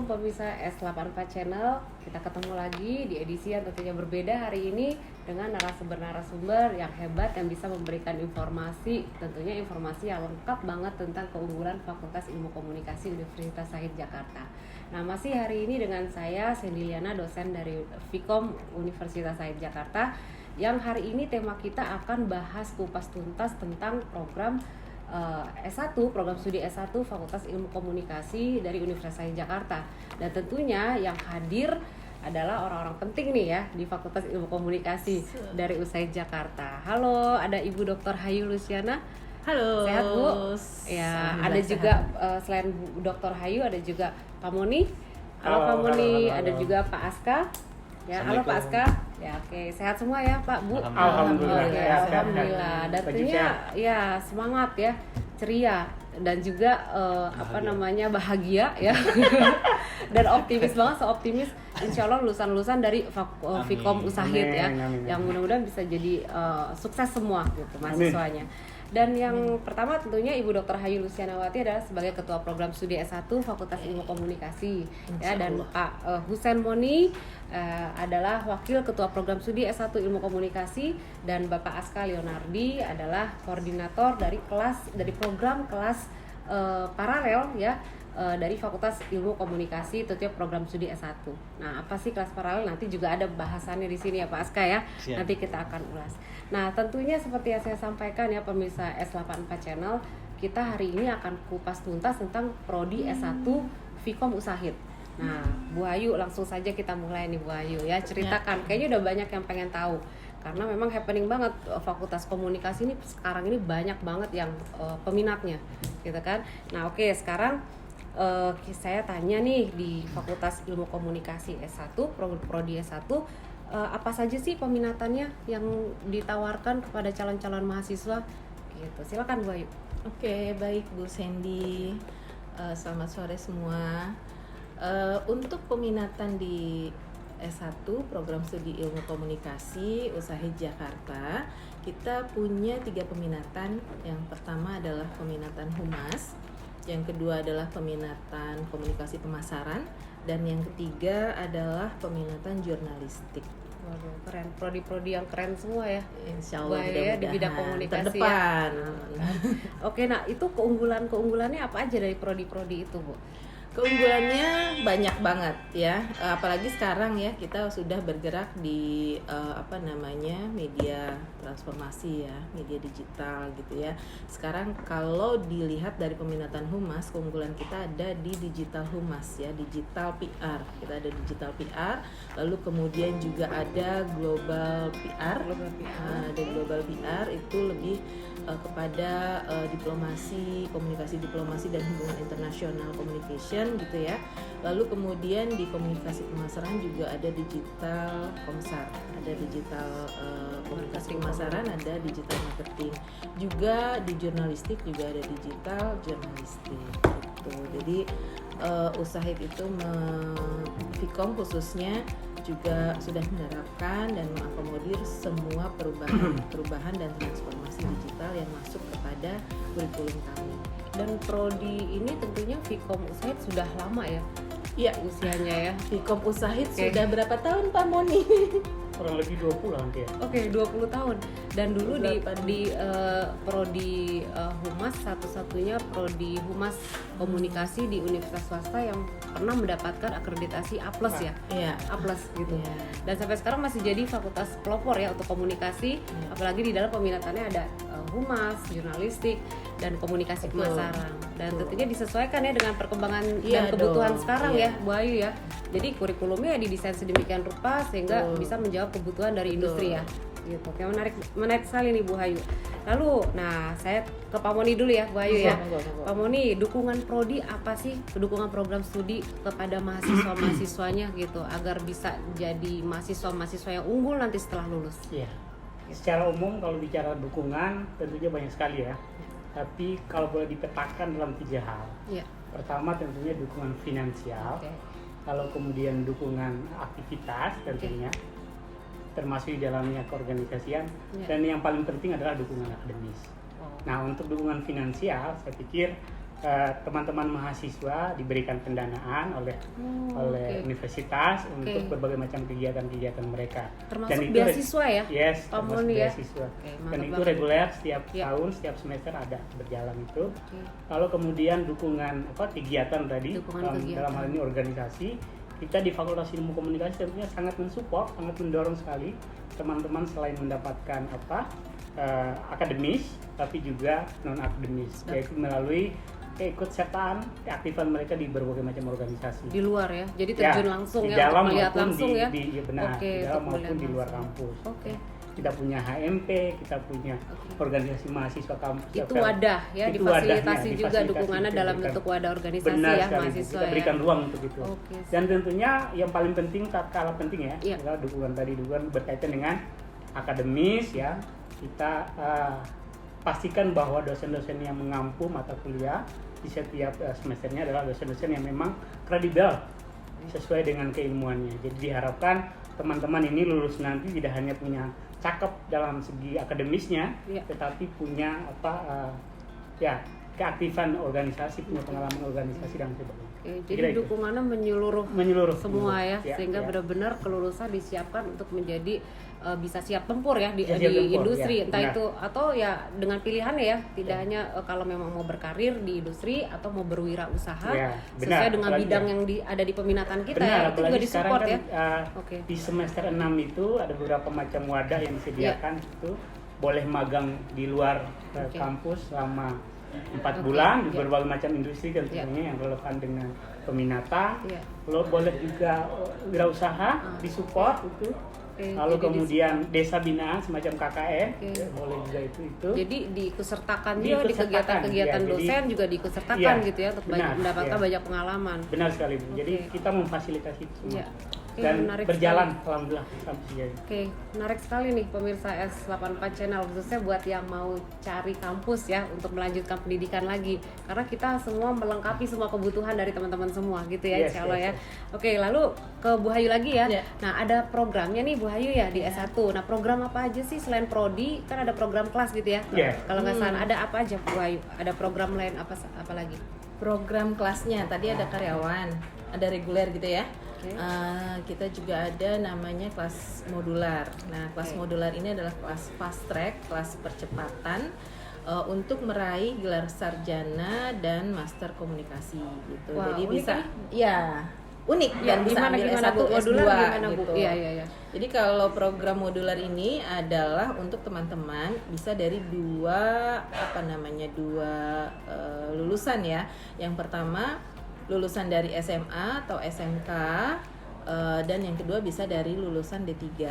Assalamualaikum pemirsa S84 Channel. Kita ketemu lagi di edisi yang tentunya berbeda hari ini dengan narasumber-narasumber yang hebat yang bisa memberikan informasi, tentunya informasi yang lengkap banget tentang keunggulan Fakultas Ilmu Komunikasi Universitas Shahid Jakarta. Nah, masih hari ini dengan saya Sandy Liana, dosen dari Vkom Universitas Shahid Jakarta, yang hari ini tema kita akan bahas kupas tuntas tentang program S1, program studi S1 Fakultas Ilmu Komunikasi dari Universitas Shahid Jakarta. Dan tentunya yang hadir adalah orang-orang penting nih ya di Fakultas Ilmu Komunikasi dari USHAID Jakarta. Halo, ada Ibu Dr. Hayu Luciana. Halo. Sehat, Bu? Ya, ada juga selain Bu Dr. Hayu ada juga Pak Moni. Halo Pak Moni, ada juga Pak Aska. Ya, halo Pak Aska. Ya, oke, sehat semua ya Pak, Bu. Alhamdulillah. Alhamdulillah. Dan tentunya ya semangat ya, ceria dan juga bahagia ya. Dan optimis banget, seoptimis insya Allah lulusan-lulusan dari Vkom USHAID ya. Yang mudah-mudahan bisa jadi sukses semua gitu mahasiswanya. Dan yang pertama tentunya Ibu Dr. Hayu Lucianawati adalah sebagai Ketua Program Studi S1 Fakultas Ilmu Komunikasi ya, dan Pak Husein Moni adalah Wakil Ketua Program Studi S1 Ilmu Komunikasi, dan Bapak Aska Leonardi adalah koordinator dari program kelas paralel ya, dari Fakultas Ilmu Komunikasi tentunya program studi S1. Nah, apa sih kelas paralel? Nanti juga ada bahasannya di sini ya Pak Aska ya. Siap. Nanti kita akan ulas. Nah, tentunya seperti yang saya sampaikan ya pemirsa S84 Channel, kita hari ini akan kupas tuntas tentang prodi S1 Vkom USHAID. Nah, Bu Ayu, langsung saja kita mulai nih Bu Ayu ya, ceritakan. Kayaknya udah banyak yang pengen tahu. Karena memang happening banget Fakultas Komunikasi ini sekarang ini banyak banget yang peminatnya, gitu kan. Nah, oke, sekarang saya tanya nih, di Fakultas Ilmu Komunikasi S1, prodi S1, apa saja sih peminatannya yang ditawarkan kepada calon-calon mahasiswa gitu. Silakan Bu Ayu. Oke, baik Bu Sandy. Selamat sore semua. Untuk peminatan di S1 program studi Ilmu Komunikasi USHAID Jakarta, kita punya 3 peminatan. Yang pertama adalah peminatan Humas, yang kedua adalah peminatan komunikasi pemasaran, dan yang ketiga adalah peminatan jurnalistik. Waduh, keren, prodi-prodi yang keren semua ya. Insya Allah ya, di bidang komunikasi terdepan ya. Oke, nah itu keunggulannya apa aja dari prodi-prodi itu Bu? Keunggulannya banyak banget ya, apalagi sekarang ya kita sudah bergerak di media transformasi ya, media digital gitu ya. Sekarang kalau dilihat dari peminatan Humas, keunggulan kita ada di digital Humas ya, digital PR. Kita ada digital PR, lalu kemudian juga ada global PR. Ada global PR itu lebih kepada diplomasi, komunikasi diplomasi dan hubungan internasional communication gitu ya. Lalu kemudian di komunikasi pemasaran juga ada digital komsar, ada digital komunikasi pemasaran, ada digital marketing. Juga di jurnalistik juga ada digital jurnalistik gitu. Jadi USHAID itu Vkom khususnya juga sudah menerapkan dan mengakomodir semua perubahan dan transformasi digital yang masuk kepada kurikulum kami. Dan prodi ini tentunya Vkom USHAID sudah lama ya? Iya, usianya ya. Vkom USHAID sudah berapa tahun Pak Moni? Kurang lebih 20 hampir. Oke, 20 tahun. Dan dulu di prodi Humas, satu-satunya prodi Humas Komunikasi di universitas swasta yang pernah mendapatkan akreditasi A+ ya. Iya, A+ gitu. Iya. Dan sampai sekarang masih jadi fakultas pelopor ya untuk komunikasi, apalagi di dalam peminatannya ada Humas, jurnalistik, dan komunikasi pemasaran. Dan tentunya disesuaikan ya dengan perkembangan dan kebutuhan sekarang ya, Bu Ayu ya. Jadi kurikulumnya didesain sedemikian rupa sehingga bisa menjawab kebutuhan dari industri ya. Gitu. Oke, menarik sekali nih Bu Ayu. Lalu, nah saya ke Pak Moni dulu ya Bu Ayu ya. Pak Moni, dukungan prodi apa sih? Dukungan program studi kepada mahasiswa-mahasiswanya gitu agar bisa jadi mahasiswa-mahasiswa yang unggul nanti setelah lulus. Iya. Secara umum kalau bicara dukungan tentunya banyak sekali ya. Tapi kalau boleh dipetakan dalam 3 hal. Iya. Pertama tentunya dukungan finansial. Kalau kemudian dukungan aktivitas tentunya, termasuk di dalamnya keorganisasian, dan yang paling penting adalah dukungan akademis. Nah, untuk dukungan finansial saya pikir teman-teman mahasiswa diberikan pendanaan oleh Oke. universitas untuk berbagai macam kegiatan-kegiatan mereka. Termasuk beasiswa ya? Yes, Pak termasuk Moni ya? beasiswa. Oke, Dan mantap itu banget. reguler setiap Ya. tahun, setiap semester ada berjalan itu. Oke. Lalu kemudian dukungan kegiatan tadi Dukungan kegiatan. dalam hal ini organisasi, kita di Fakultas Ilmu Komunikasi tentunya sangat mensupport, sangat mendorong sekali teman-teman selain mendapatkan akademis, tapi juga non akademis, yaitu melalui keikutsertaan keaktifan mereka di berbagai macam organisasi. Di luar ya, jadi terjun langsung di ya, dalam untuk melihat maupun langsung ya. benar, Oke, di dalam untuk maupun melihat di luar langsung. kampus. Oke. Kita punya HMP, kita punya organisasi mahasiswa kampus. Itu wadah ya, Itu difasilitasi wadahnya, juga difasilitasi, dukungannya kita dalam berikan. bentuk wadah organisasi Benar ya sekali, mahasiswa kita berikan ya. ruang untuk itu. Oke. Dan tentunya yang paling penting, tak kalah penting ya, Iya. adalah dukungan berkaitan dengan akademis ya. Kita pastikan bahwa dosen-dosen yang mengampu mata kuliah di setiap semesternya adalah dosen-dosen yang memang kredibel sesuai dengan keilmuannya. Jadi diharapkan teman-teman ini lulus nanti tidak hanya punya cakep dalam segi akademisnya, Iya. tetapi punya keaktifan organisasi, punya pengalaman organisasi dan sebagainya. Oke, Kira jadi itu. dukungannya menyeluruh semua ya, sehingga benar-benar kelulusan disiapkan untuk menjadi bisa siap tempur ya di, Bisa siap di tempur, industri, ya, entah benar. itu atau ya dengan pilihannya ya, tidak hanya kalau memang mau berkarir di industri atau mau berwirausaha Ya, sesuai benar, dengan apalagi bidang ya. yang ada di peminatan kita Benar, ya, itu juga apalagi sekarang disupport kan ya. Oke. di semester 6 itu ada beberapa macam wadah yang disediakan itu boleh magang di luar Oke. kampus selama 4 Oke, bulan di ya. berbagai macam industri tentunya yang relevan dengan peminatan. Iya. Lalu boleh juga wirausaha disupport itu. Oke, Lalu jadi kemudian desa binaan semacam KKN Oke. ya, boleh juga itu. Jadi diikutsertakan juga di Diikutsertakan, kegiatan-kegiatan ya, jadi- dosen juga diikutsertakan Iya, gitu ya untuk benar, mendapatkan iya. banyak pengalaman. Benar sekali Bu. Jadi Oke. kita memfasilitasi itu semua. Iya. Oke, Dan menarik berjalan sekali. alhamdulillah sampai sejauh ini. Oke, menarik sekali nih pemirsa S84 Channel, khususnya buat yang mau cari kampus ya untuk melanjutkan pendidikan lagi, karena kita semua melengkapi semua kebutuhan dari teman-teman semua gitu ya, Yes, insya Allah yes, ya. yes. Oke, lalu ke Bu Hayu lagi ya. Ya. Nah, ada programnya nih Bu Hayu ya di S1. Nah, program apa aja sih selain prodi? Kan ada program kelas gitu ya. Iya. Kalau nggak salah ada apa aja Bu Hayu? Ada program lain apa lagi? Program kelasnya tadi ada karyawan, ada reguler gitu ya. Oke. Kita juga ada namanya kelas modular. Nah, kelas Oke. modular ini adalah kelas fast track, kelas percepatan untuk meraih gelar sarjana dan master komunikasi gitu. Wah, Jadi unik bisa, nih. ya unik dan bisa gimana ambil gimana S1, Bu? Modular S2 gimana Bu? gitu. Iya, iya, iya. Jadi kalau program modular ini adalah untuk teman-teman bisa dari dua lulusan ya. Yang pertama lulusan dari SMA atau SMK dan yang kedua bisa dari lulusan D3 Oke,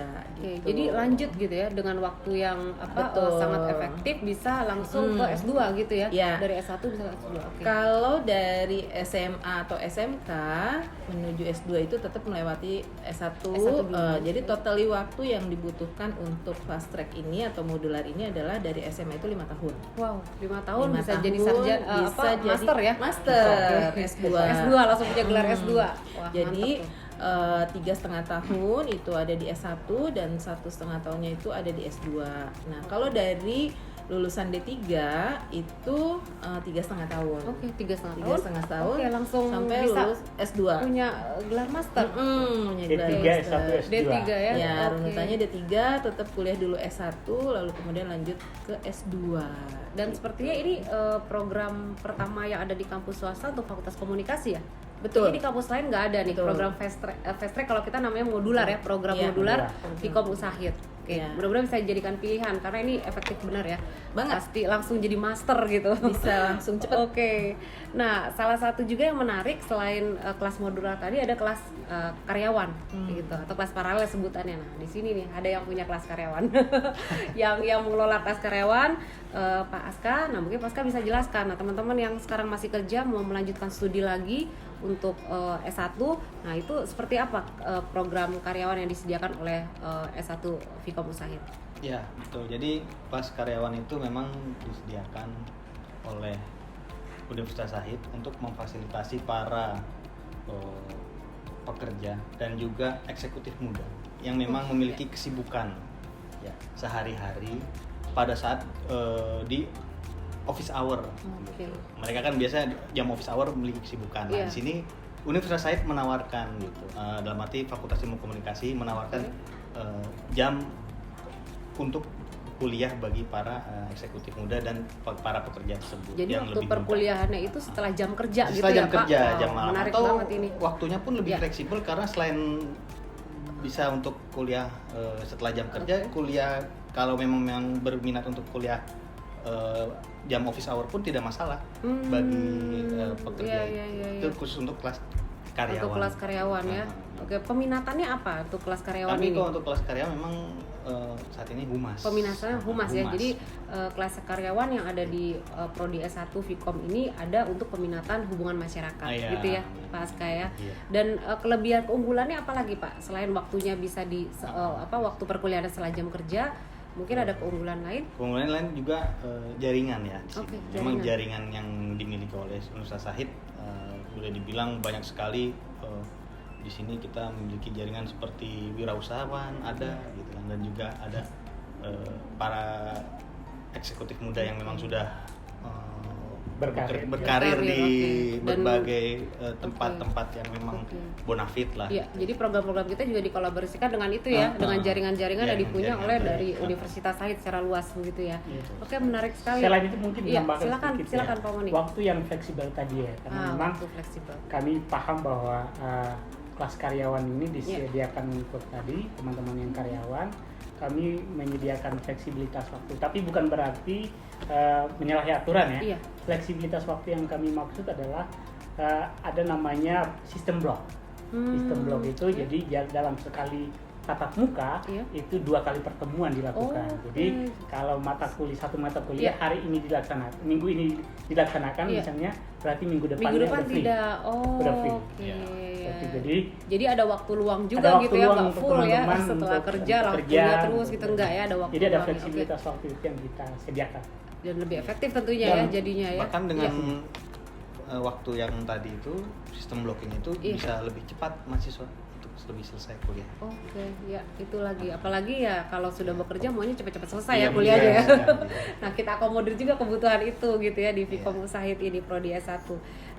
gitu. jadi lanjut gitu ya dengan waktu yang Betul. sangat efektif bisa langsung ke S2 gitu ya. Ya. Dari S1 bisa ke S2. Oke. Kalau dari SMA atau SMK menuju S2 itu tetap melewati S1, S1 dulu. jadi totally waktu yang dibutuhkan untuk fast track ini atau modular ini adalah dari SMA itu 5 tahun. Wow, 5 tahun 5 bisa tahun jadi sarjana bisa jadi master ya. Master, Oke. S2. S2 langsung punya gelar S2. Wah, Jadi mantap tuh. 3,5 tahun itu ada di S1 dan 1,5 tahunnya itu ada di S2. Nah, kalau dari lulusan D3 itu 3,5 tahun. Oke, 3,5 tahun. 3,5 tahun Oke, langsung sampai bisa lulus S2. punya gelar master. Punya gelar D3, master. S1, S2. D3 ya. Ya, Oke. runutannya D3, tetap kuliah dulu S1 lalu kemudian lanjut ke S2. Dan sepertinya ini program pertama yang ada di kampus swasta untuk Fakultas Komunikasi ya. Betul. Jadi di kampus lain nggak ada nih Betul. program fast track kalau kita namanya modular ya, program Iya, modular modular. Vkom Ushahid. Oke, Iya. mudah-mudahan bisa dijadikan pilihan karena ini efektif benar ya. Banget. Pasti langsung jadi master gitu. Bisa langsung cepet. Oke. Nah, salah satu juga yang menarik selain kelas modular tadi ada kelas karyawan gitu atau kelas paralel sebutannya. Nah, di sini nih ada yang punya kelas karyawan. yang mengelola kelas karyawan Pak Aska. Nah, mungkin Pak Aska bisa jelaskan. Nah, teman-teman yang sekarang masih kerja mau melanjutkan studi lagi untuk S1. Nah, itu seperti apa program karyawan yang disediakan oleh S1 Vkom Ushahid? Ya, betul. Jadi kelas karyawan itu memang disediakan oleh Universitas Syahid untuk memfasilitasi para pekerja dan juga eksekutif muda yang memang memiliki kesibukan ya sehari-hari pada saat di office hour. Oke. Gitu. Mereka kan biasa jam office hour memiliki kesibukan. Nah, Iya. di sini Universitas Said menawarkan gitu. Dalam arti Fakultas Ilmu Komunikasi menawarkan jam untuk kuliah bagi para eksekutif muda dan para pekerja tersebut. Jadi yang waktu lebih perkuliahannya itu setelah jam kerja setelah gitu jam ya Pak? kerja, Wow, jam malam, menarik atau banget ini. waktunya pun lebih Ya. fleksibel karena selain bisa untuk kuliah setelah jam kerja, kuliah kalau memang berminat untuk kuliah jam office hour pun tidak masalah bagi pekerja. Itu khusus untuk kelas karyawan. Untuk kelas karyawan ya. Oke, peminatannya apa untuk kelas karyawan Kami ini? kalau untuk kelas karyawan memang saat ini humas. Peminatannya humas ya. Jadi kelas karyawan yang ada di prodi S1 Vkom ini ada untuk peminatan hubungan masyarakat Iya. gitu ya, Pak Aska ya. Iya. Dan kelebihan keunggulannya apa lagi Pak? Selain waktunya bisa di waktu perkuliahan setelah jam kerja, mungkin ada keunggulan lain? Keunggulan lain juga jaringan ya di sini. Oke, Memang jaringan. jaringan yang dimiliki oleh Universitas Said boleh dibilang banyak sekali. Di sini kita memiliki jaringan seperti wirausahawan ada gitu kan, dan juga ada para eksekutif muda yang memang sudah berkarir di Dan- berbagai tempat-tempat yang memang bonafit lah. Iya, jadi program-program kita juga dikolaborasikan dengan itu ya, dengan jaringan-jaringan yang dipunya Jaringan-jaringan oleh tadi. dari Universitas Said secara luas begitu ya. Iya. Oke, menarik sekali. Selain itu mungkin Iya, tambahkan sedikit silakan ya. Pak Moni. Waktu yang fleksibel tadi ya, karena memang Waktu fleksibel. kami paham bahwa kelas karyawan ini disediakan untuk tadi teman-teman yang karyawan. Kami menyediakan fleksibilitas waktu, tapi bukan berarti menyalahi aturan ya. Iya. Fleksibilitas waktu yang kami maksud adalah ada namanya sistem blok. Sistem blok itu jadi dalam sekali tatap muka Iya. itu 2 kali pertemuan dilakukan. Oh, Jadi oke. kalau satu mata kuliah Iya. hari ini dilaksanakan, minggu ini dilaksanakan Iya. misalnya, berarti minggu depannya Minggu depan udah free. tidak. Udah free. Oke. Iya. Oke, jadi ada waktu luang juga ada waktu gitu ya, luang nggak untuk full ya teman-teman setelah untuk kerja lah kerja, kuliah terus gitu, enggak ya, ada waktu jadi ada luang. fleksibilitas waktu itu yang kita sediakan. Oke. Dan lebih efektif tentunya Dan ya jadinya ya. Bahkan dengan Iya. waktu yang tadi itu sistem blocking itu Iya. bisa lebih cepat mahasiswa untuk lebih selesai kuliah. Oke, ya itu lagi. Apalagi ya kalau sudah bekerja maunya cepat-cepat selesai Iya, ya kuliahnya ya. iya, iya. Nah, kita akomodir juga kebutuhan itu gitu ya di Vkom Iya. Said ini prodi S1.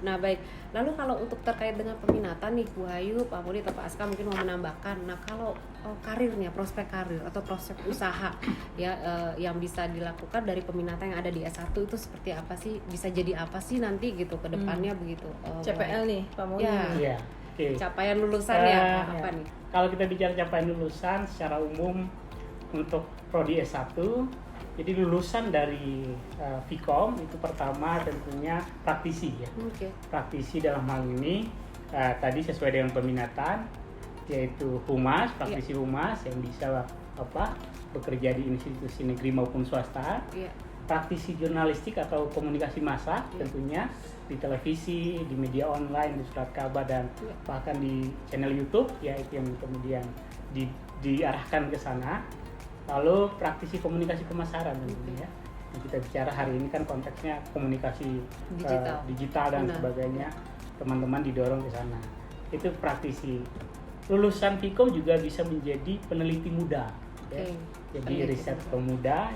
Nah, baik. Lalu kalau untuk terkait dengan peminatan nih, Bu Ayu, Pak Moni atau Pak Aska mungkin mau menambahkan. Nah, kalau karirnya, prospek karir atau prospek usaha ya yang bisa dilakukan dari peminatan yang ada di S1 itu seperti apa sih? Bisa jadi apa sih nanti gitu ke depannya begitu? Bu CPL Ayu? nih, Pak Moni. Ya. Iya. Oke. Capaian lulusannya apa Ya. nih? Kalau kita bicara capaian lulusan secara umum untuk prodi S1, jadi lulusan dari Vkom itu pertama tentunya praktisi ya. Oke. Praktisi dalam hal ini tadi sesuai dengan peminatan, yaitu humas, praktisi humas yang bisa bekerja di institusi negeri maupun swasta. Iya. Praktisi jurnalistik atau komunikasi massa tentunya di televisi, di media online, di surat kabar, dan bahkan di channel YouTube ya, itu yang kemudian diarahkan ke sana. Lalu praktisi komunikasi pemasaran tentunya ya. Yang kita bicara hari ini kan konteksnya komunikasi digital dan Benar. sebagainya, teman-teman didorong ke sana. Itu praktisi. Lulusan Vkom juga bisa menjadi peneliti muda ya. Oke. Jadi Peneliti riset pemuda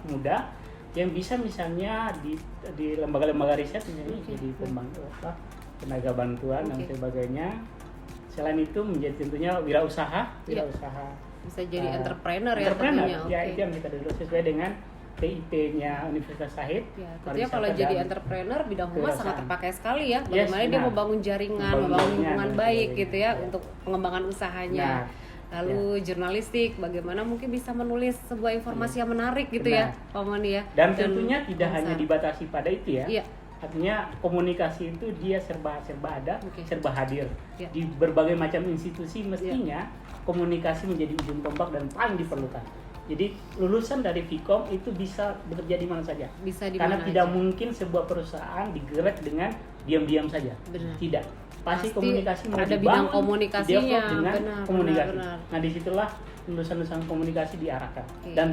muda yang bisa misalnya di lembaga-lembaga riset misalnya jadi tenaga bantuan dan sebagainya. Selain itu menjadi tentunya wirausaha Bisa jadi entrepreneur ya tentunya. ya, Oke. itu yang kita dulu sesuai dengan PIP-nya Universitas Said. Ya, tentunya kalau jadi entrepreneur bidang humas kewirausahaan. sangat terpakai sekali ya. Yes, Bagaimana dia benar. membangun jaringan, Membangun membangun jaringan hubungan dan baik sebagainya. gitu ya untuk pengembangan usahanya. Nah, Lalu jurnalistik, bagaimana mungkin bisa menulis sebuah informasi yang menarik gitu ya, Pak Moni ya. Dan tentunya tidak bangsa. hanya dibatasi pada itu ya. Iya. Artinya komunikasi itu dia serba ada, Oke. serba hadir. Iya. Di berbagai macam institusi mestinya komunikasi menjadi ujung tombak dan paling diperlukan. Jadi lulusan dari Vkom itu bisa bekerja di mana saja. Bisa di Karena mana tidak aja. mungkin sebuah perusahaan digerak dengan diam-diam saja. Benar. Tidak. Pasti Pasti komunikasi mau ada dibangun, bidang komunikasinya. di-develop dengan Benar, komunikasi. benar. Nah, disitulah lulusan-lulusan komunikasi diarahkan Oke. dan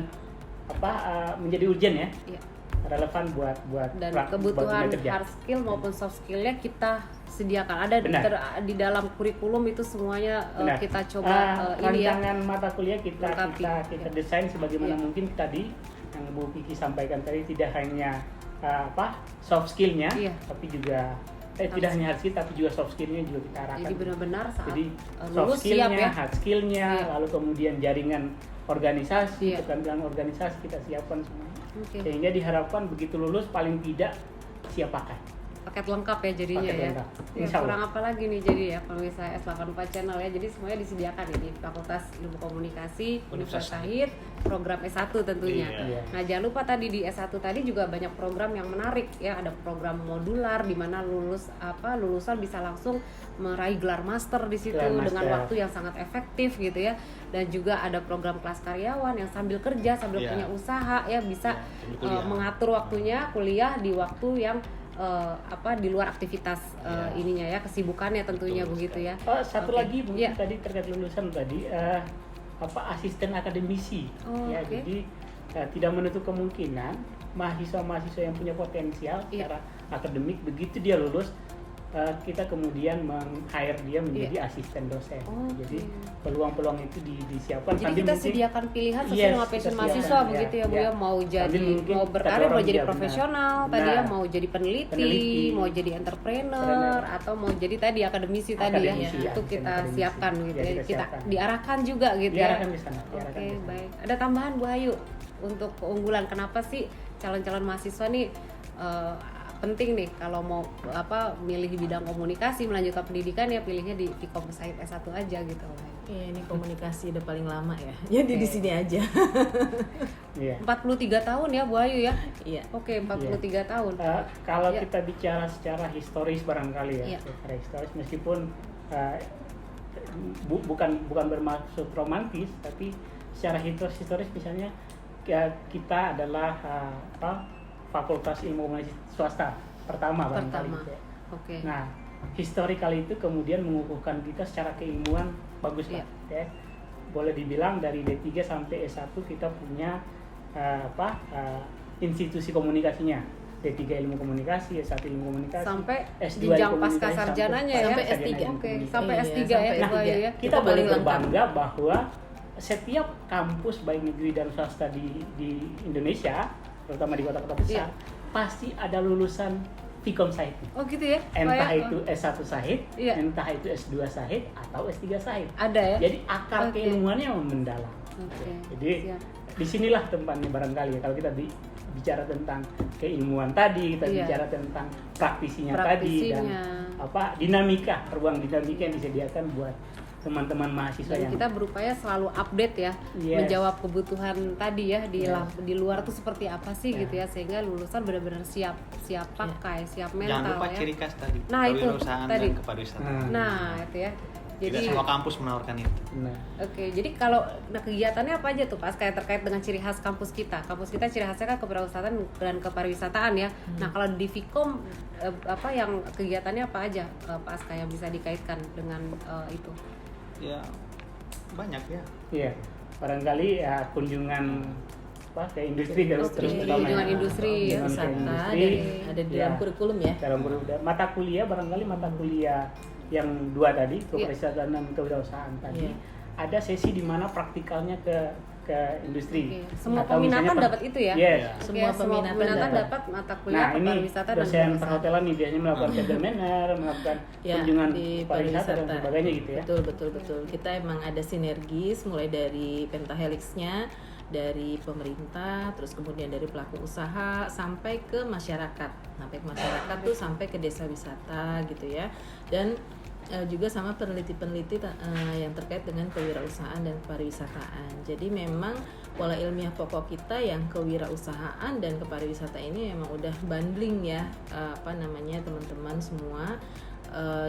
menjadi urgent ya. Iya. Relevan buat Dan buat kebutuhan dunia kerja. hard skill maupun soft skillnya kita sediakan ada Benar. di dalam kurikulum itu semuanya Benar. kita coba ini ya. rancangan mata kuliah kita Lengkapi. desain sebagaimana Iya. mungkin tadi yang Bu Kiki sampaikan tadi tidak hanya soft skillnya, tapi juga tidak hanya hard skill tapi juga soft skillnya juga kita arahkan. Jadi benar-benar saat Jadi lulus soft skillnya, siap ya. hard skillnya, lalu kemudian jaringan organisasi, Iya. keterampilan organisasi kita siapkan semua. Oke. Sehingga diharapkan begitu lulus paling tidak siap pakai. Paket lengkap ya jadinya Paket ya. lengkap. Ya, Insya Allah. kurang apa lagi nih jadi ya kalau misalnya S84 Channel ya. Jadi semuanya disediakan ya di Fakultas Ilmu Komunikasi Universitas Syahid, program S1 tentunya. Iya. Nah, jangan lupa tadi di S1 tadi juga banyak program yang menarik ya. Ada program modular di mana lulusan bisa langsung meraih gelar master di situ Gelar dengan master. waktu yang sangat efektif gitu ya. Dan juga ada program kelas karyawan yang sambil kerja, sambil Iya. punya usaha ya bisa sambil kuliah. mengatur waktunya kuliah di waktu yang di luar aktivitas ininya ya, kesibukannya tentunya. Betul begitu ya. Satu Oke. lagi mungkin Iya. tadi terkait lulusan tadi asisten akademisi Oh, ya. oke. Jadi tidak menutup kemungkinan mahasiswa-mahasiswa yang punya potensial Iya. secara akademik begitu dia lulus kita kemudian meng-hire dia menjadi asisten dosen. Oh, oke. Jadi peluang-peluang itu disiapkan Jadi sambil kita mungkin sediakan pilihan sesuai Yes, dengan kita passion siapkan, mahasiswa ya, begitu ya Bu ya. ya, mau jadi Sambil mungkin mau kita berkarir, mau dorong jadi dia, benar. profesional tadi ya, Benar. mau jadi peneliti, Peneliti. mau jadi entrepreneur atau mau jadi tadi akademisi tadi ya. Akademisi, ya, Itu kita akademisi. siapkan gitu Ya, ya. kita Kita siapkan. diarahkan juga gitu diarahkan ya. di sana. diarahkan Oke, di sana. baik. Ada tambahan Bu Ayu untuk keunggulan kenapa sih calon-calon mahasiswa nih penting nih kalau mau milih bidang komunikasi melanjutkan pendidikan ya pilihnya di Vkom Syahid S1 aja gitu. Iya, ini komunikasi udah paling lama ya. Jadi di sini aja. Iya. 43 tahun ya Bu Ayu ya. Iya. Oke, 43 tahun. Kalau Ya. kita bicara secara historis barangkali ya, Iya. secara historis meskipun bukan bermaksud romantis, tapi secara historis misalnya kita adalah Fakultas Ilmu Komunikasi swasta pertama barangkali. Pertama. Gitu ya. Oke. Nah, historikal itu kemudian mengukuhkan kita secara keilmuan bagus lah. Iya. Ya. Boleh dibilang dari D3 sampai S1 kita punya institusi komunikasinya. D3 ilmu komunikasi, S1 ilmu komunikasi, sampai S2 jenjang ilmu pasca komunikasi, sarjananya ya. sampai sarjana S3. ilmu Oke, komunikasi. sampai Iya, S3 ya sampai Bu S3. Ayu ya. Kita Itu boleh paling lengkap. berbangga bahwa setiap kampus baik negeri dan swasta di Indonesia, terutama di kota-kota besar, pasti ada lulusan Vkom Syahid. Oh gitu ya. Entah Oh, ya. itu S1 Syahid, Iya. entah itu S2 Syahid atau S3 Syahid. Ada ya. Jadi akar Oke. keilmuannya mendalam. Oke. Jadi Siap. disinilah tempatnya barangkali ya kalau kita bicara tentang keilmuan tadi, kita Iya. bicara tentang praktisinya tadi dan dinamika, ruang dinamika yang disediakan buat teman-teman mahasiswa Dan yang kita berupaya selalu update ya, Yes. menjawab kebutuhan tadi ya di Yes. di luar tuh seperti apa sih Ya. gitu ya, sehingga lulusan benar-benar siap pakai, siap mental Jangan lupa ya. ciri khas tadi, Nah, itu kewirausahaan tadi. dan kepariwisataan. Nah, itu ya. Jadi Tidak semua kampus menawarkan itu. Nah, Oke, jadi kalau kegiatannya apa aja tuh Pas kayak terkait dengan ciri khas kampus kita? Kampus kita ciri khasnya kan kewirausahaan dan kepariwisataan ya. Nah, kalau di Vkom yang kegiatannya apa aja Pas kayak bisa dikaitkan dengan itu? Ya banyak ya. iya, barangkali ya kunjungan ke industri Oke, terutama kunjungan ya. industri ya. Kunjungan ke Wisata industri. ada di Ya. dalam kurikulum ya. Dalam mata kuliah barangkali mata kuliah yang dua tadi, kepariwisataan dan kewirausahaan tadi, Iya. ada sesi di mana praktikalnya ke industri. Oke. Semua Atau misalnya peminatan dapat itu ya? Yes. Iya. Semua Oke, peminatan dapat. dapat mata kuliah Nah, ini kepariwisata dan dosen kewirausahaan. perhotelan nih biasanya melakukan table manner, melakukan Ya, kunjungan di pariwisata dan pariwisata. sebagainya gitu ya. Betul. Kita emang ada sinergis mulai dari pentahelixnya, dari pemerintah, terus kemudian dari pelaku usaha sampai ke masyarakat. Sampai ke masyarakat tuh sampai ke desa wisata gitu ya. Dan juga sama peneliti-peneliti yang terkait dengan kewirausahaan dan pariwisataan. Jadi memang pola ilmiah pokok kita yang kewirausahaan dan kepariwisata ini memang udah bundling ya, teman-teman semua.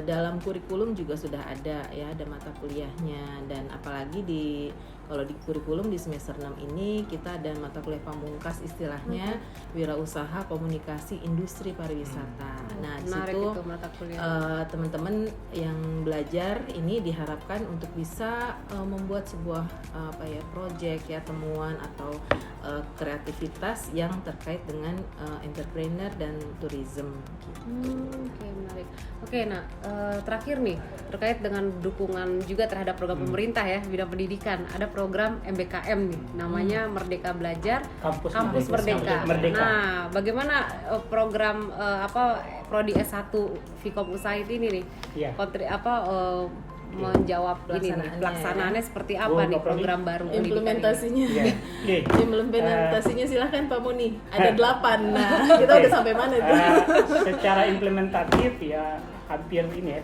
Dalam kurikulum juga sudah ada ya, ada mata kuliahnya, dan apalagi kalau di kurikulum di semester 6 ini kita ada mata kuliah pamungkas istilahnya wirausaha komunikasi industri pariwisata. Nah, di Menarik situ itu mata kuliah. teman-teman yang belajar ini diharapkan untuk bisa membuat sebuah project ya, temuan atau kreativitas yang terkait dengan entrepreneur dan tourism gitu. Oke, menarik. Oke, Nah, terakhir nih terkait dengan dukungan juga terhadap program pemerintah ya bidang pendidikan, ada program MBKM nih, namanya Merdeka Belajar Kampus Merdeka. Nah, bagaimana program Prodi S1 Vkom Usaha ini nih, menjawab ini nih, pelaksanaannya seperti apa nih program baru implementasinya? Implementasinya silahkan Pak Muni. Ada 8. Nah, kita udah sampai mana tuh? Secara implementatif ya hampir ini ya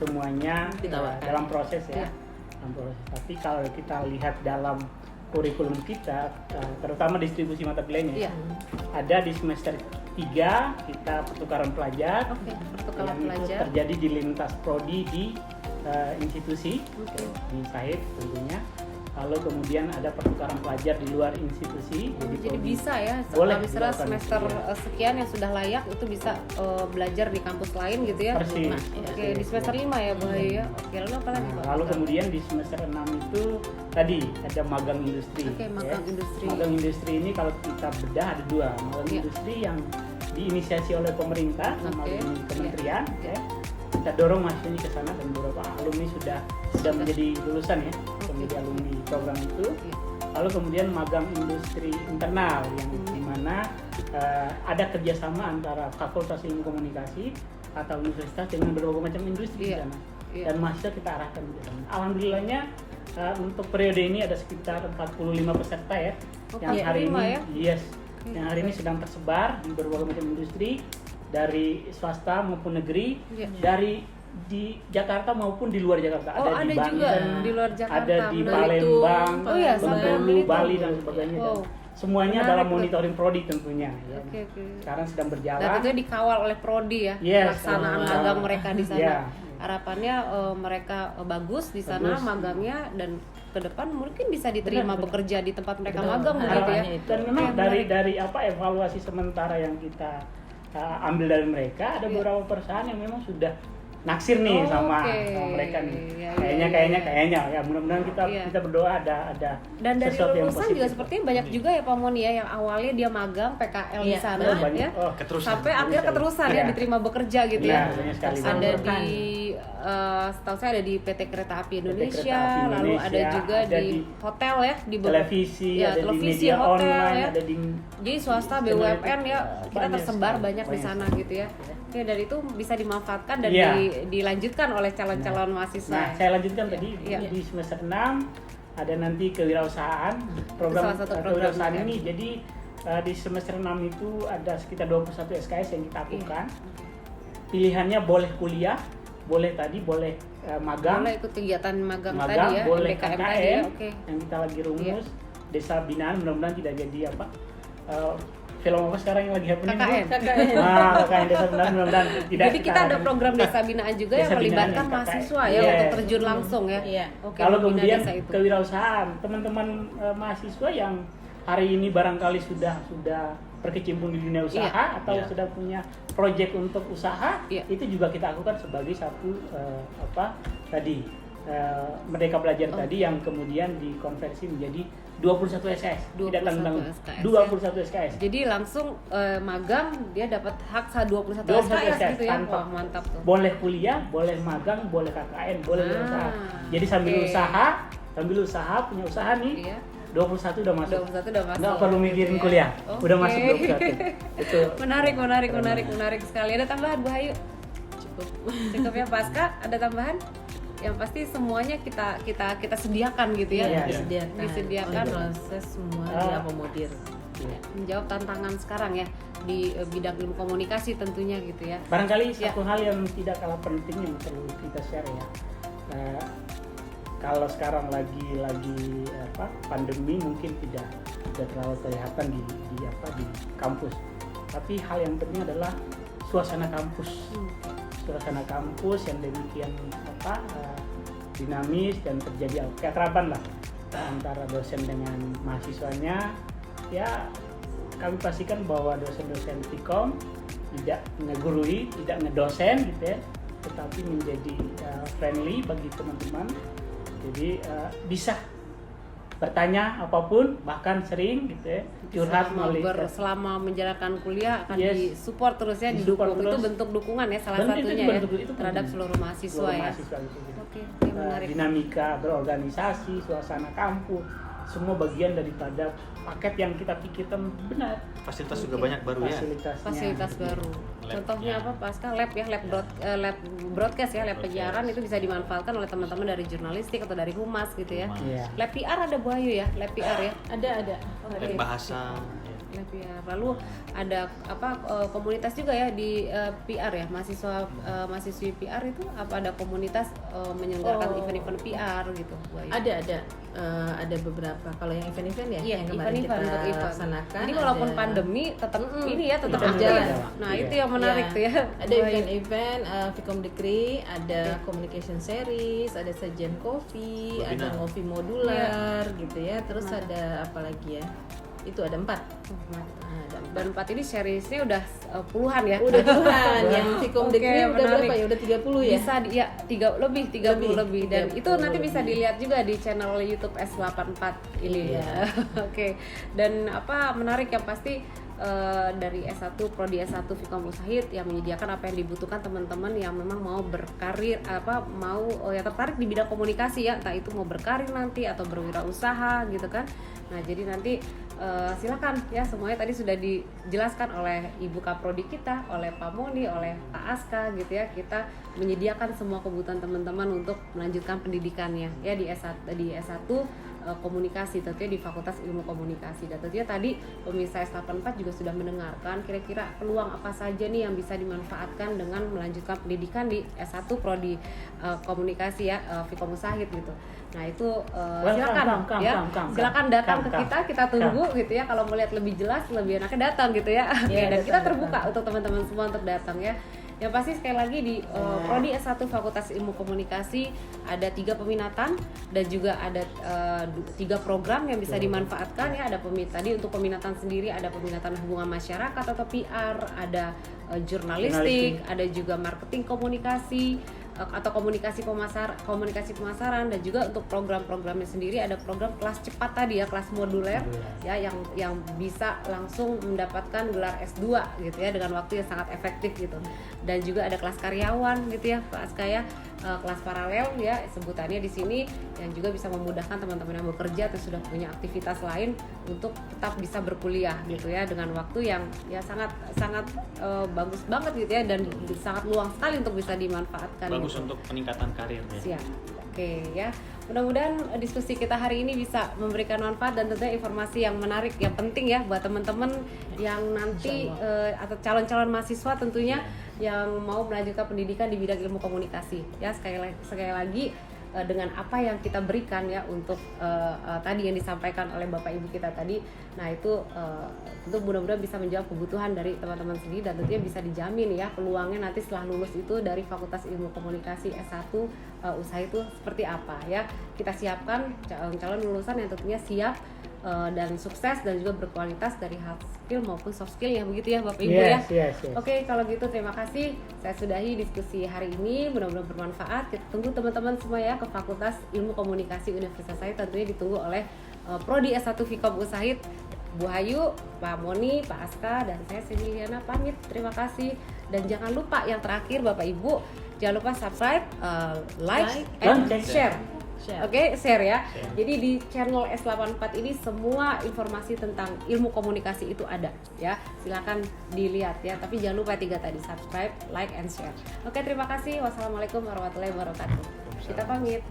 semuanya dalam proses ya. Dalam proses. Tapi kalau kita lihat dalam kurikulum kita, terutama distribusi mata kuliahnya, ada di semester 3 kita pertukaran pelajar, pertukaran yang itu terjadi di lintas prodi di institusi, di SAID tentunya. Lalu kemudian ada pertukaran pelajar di luar institusi. Jadi bisa ya, misalnya semester sekian yang sudah layak itu bisa belajar di kampus lain gitu ya. Persis. Di semester 5 ya Bu Hayu ya. Oke, lalu apa lagi Pak? Lalu kemudian di semester 6 itu tadi ada magang industri. Magang industri. Magang industri ini kalau kita bedah ada 2. Magang industri yang diinisiasi oleh pemerintah melalui kementerian ya. Kita dorong mahasiswanya ke sana dan beberapa alumni sudah menjadi lulusan ya, menjadi alumni program itu. Lalu kemudian magang industri internal yang dimana ada kerjasama antara Fakultas Ilmu Komunikasi atau universitas dengan berbagai macam industri di sana. Dan mahasiswa kita arahkan ke sana. Alhamdulillahnya untuk periode ini ada sekitar 45 peserta ya, yang hari ini yang hari ini sedang tersebar di berbagai macam industri, dari swasta maupun negeri, dari di Jakarta maupun di luar Jakarta. Ada di Banten, juga di luar Jakarta, ada di Palembang, Bengkulu, Bali dan sebagainya. Dan semuanya dalam monitoring prodi tentunya. Ya. Sekarang sedang berjalan. Dan itu dikawal oleh prodi ya, pelaksanaan magang mereka di sana. Harapannya mereka bagus di sana magangnya, dan ke depan mungkin bisa diterima bekerja di tempat mereka magang begitu ya. Dan memang dari evaluasi sementara yang kita ambil dari mereka, ada beberapa perusahaan yang memang sudah naksir nih sama mereka nih. Kayaknya ya mudah-mudahan kita berdoa ada dan dari sesuatu yang lulusan positif. juga sepertinya banyak juga ya Pak Moni ya, yang awalnya dia magang PKL di sana ya, sampai akhirnya keterusan ya diterima bekerja gitu ya. Ada di setahu saya ada di PT Kereta Api Indonesia, lalu ada juga di hotel ya, di televisi, ada televisi, di media hotel online, ya. ada di Jadi swasta BUMN ya, kita tersebar banyak di sana gitu ya. Oke, dari itu bisa dimanfaatkan dan dilanjutkan oleh calon-calon mahasiswa. Nah, saya lanjutkan tadi di semester 6 ada nanti kewirausahaan, program kewirausahaan ini. Jadi di semester 6 itu ada sekitar 21 SKS yang kita lakukan. Pilihannya boleh kuliah, boleh magang, boleh ikut kegiatan magang tadi ya, boleh MBKM KKN tadi ya. yang kita lagi rumus, desa binaan, mudah-mudahan tidak jadi film apa sekarang yang lagi happening? KKN desa binaan, mudah-mudahan tidak. Jadi kita ada program desa binaan juga yang melibatkan mahasiswa ya untuk terjun langsung ya. Kalau kemudian kewirausahaan, teman-teman mahasiswa yang hari ini barangkali sudah berkecimpung di dunia usaha atau sudah punya proyek untuk usaha, itu juga kita lakukan sebagai satu Merdeka Belajar tadi yang kemudian dikonversi menjadi 21 SKS. Tidak tentang 21 SKS. Jadi langsung magang dia dapat hak 21 SKS gitu ya. Wah, mantap tuh. Boleh kuliah, boleh magang, boleh KKN, boleh usaha. Jadi sambil usaha punya usaha nih. 21 udah masuk. Nggak perlu mikirin kuliah. Udah masuk 21. Itu. Menarik sekali. Ada tambahan Bu Hayu? Cukup ya Pasca, ada tambahan? Yang pasti semuanya kita sediakan gitu ya. Disediakan proses semua diakomodir. Menjawab tantangan sekarang ya di bidang ilmu komunikasi tentunya gitu ya. Barangkali satu hal yang tidak kalah penting yang perlu kita share ya. Kalau sekarang lagi pandemi mungkin tidak terlalu kelihatan di kampus. Tapi hal yang penting adalah suasana kampus. Suasana kampus yang demikian dinamis dan terjadi keakraban lah antara dosen dengan mahasiswanya. Ya, kami pastikan bahwa dosen-dosen Vkom tidak ngegurui, tidak ngedosen gitu ya, tetapi menjadi friendly bagi teman-teman. Jadi bisa bertanya apapun, bahkan sering gitu ya, curhat melalui selama menjalankan kuliah akan Yes. disupport terus ya, Disupport didukung. Itu terus. bentuk dukungan ya salah Dan itu satunya ya bentuk- itu terhadap bentuk. seluruh mahasiswa ya. mahasiswa gitu. Oke, ya menarik. Dinamika berorganisasi, suasana kampus, semua bagian daripada paket yang kita pikirkan benar. Fasilitas juga banyak baru ya. Fasilitas baru. Contohnya apa Pasca? Lab ya, lab broadcast ya, lab penyiaran itu bisa dimanfaatkan oleh teman-teman dari jurnalistik atau dari humas gitu ya. Iya. Lab PR ada Bu Ayu ya, lab PR ya. Ada. Oke. Bahasa. Lab PR. Lalu ada komunitas juga ya di PR ya, mahasiswi PR itu apa ada komunitas menyelenggarakan event-event PR gitu Bu Ayu? Ada beberapa. Kalau yang event-event ya, Iya, yang kemarin event-event kita untuk event. laksanakan. Jadi walaupun ada- pandemi tetap ini ya tetap Tetap berjalan. jalan. Nah, Iya. itu yang menarik Iya. tuh ya. Ada Bu Ayu. event-event, Vcom Degree, ada communication series, ada sajian kopi, Webinar. ada ngopi modular gitu ya. Terus Mantap. ada apa lagi ya? Itu ada 4. Ada 4. Dan 4 ini seriesnya udah puluhan ya. Udah puluhan, yang Vcom Oke, Degree udah menarik. berapa ya? Udah 30 ya? Bisa ya 30 lebih dan 30 itu nanti bisa lebih. dilihat juga di channel YouTube S84 ini Iya. ya. Oke. Dan menarik yang pasti dari S1 prodi S1 Vcom Usaid yang menyediakan apa yang dibutuhkan teman-teman yang memang mau berkarir mau ya tertarik di bidang komunikasi ya, entah itu mau berkarir nanti atau berwirausaha gitu kan. Nah, jadi nanti silakan ya, semuanya tadi sudah dijelaskan oleh Ibu Kaprodi kita, oleh Pak Moni, oleh Pak Aska gitu ya. Kita menyediakan semua kebutuhan teman-teman untuk melanjutkan pendidikannya ya di S1 komunikasi, tentunya di Fakultas Ilmu Komunikasi. Dan tentunya tadi pemirsa S84 juga sudah mendengarkan kira-kira peluang apa saja nih yang bisa dimanfaatkan dengan melanjutkan pendidikan di S1 prodi komunikasi ya, Vcom Usaid gitu. Nah, itu silakan silakan datang ke kita tunggu gitu ya. Kalau mau lihat lebih jelas, lebih enaknya datang gitu ya. Oke, dan kita terbuka untuk teman-teman semua untuk datang ya. Yang pasti sekali lagi di prodi S1 Fakultas Ilmu Komunikasi ada 3 peminatan dan juga ada 3 program yang bisa dimanfaatkan ya. Ada tadi untuk peminatan sendiri ada peminatan hubungan masyarakat atau PR, ada jurnalistik, ada juga marketing komunikasi atau komunikasi pemasaran, dan juga untuk program-programnya sendiri ada program kelas cepat tadi ya, kelas moduler ya yang bisa langsung mendapatkan gelar S2 gitu ya dengan waktu yang sangat efektif gitu. Dan juga ada kelas karyawan gitu ya Pak Aska ya, kelas paralel ya sebutannya di sini, yang juga bisa memudahkan teman-teman yang bekerja atau sudah punya aktivitas lain untuk tetap bisa berkuliah gitu ya dengan waktu yang ya sangat bagus banget gitu ya, dan sangat luang sekali untuk bisa dimanfaatkan. Bagus untuk peningkatan karir ya. Siap. Oke ya. Mudah-mudahan diskusi kita hari ini bisa memberikan manfaat dan tentunya informasi yang menarik, yang penting ya buat teman-teman yang nanti atau calon-calon mahasiswa tentunya yang mau melanjutkan pendidikan di bidang ilmu komunikasi. Ya, sekali lagi dengan apa yang kita berikan ya untuk tadi yang disampaikan oleh Bapak Ibu kita tadi. Nah, itu tentu mudah-mudahan bisa menjawab kebutuhan dari teman-teman sendiri, dan tentunya bisa dijamin ya peluangnya nanti setelah lulus itu dari Fakultas Ilmu Komunikasi S1 Usaid itu seperti apa ya. Kita siapkan calon lulusan yang tentunya siap dan sukses dan juga berkualitas dari hard skill maupun soft skill ya, begitu ya Bapak Ibu ya. Yes. Oke, kalau gitu terima kasih. Saya sudahi diskusi hari ini, mudah-mudahan bermanfaat. Kita tunggu teman-teman semua ya ke Fakultas Ilmu Komunikasi Universitas Usaid, tentunya ditunggu oleh prodi S1 Vcom Usaid. Bu Ayu, Pak Moni, Pak Aska, dan saya Liliana pamit. Terima kasih, dan jangan lupa yang terakhir Bapak Ibu, jangan lupa subscribe, like, and share. Oke, share ya. Jadi di channel S84 ini semua informasi tentang ilmu komunikasi itu ada ya. Silakan dilihat ya. Tapi jangan lupa 3 tadi, subscribe, like, and share. Oke, terima kasih. Wassalamualaikum warahmatullahi wabarakatuh. Kita pamit.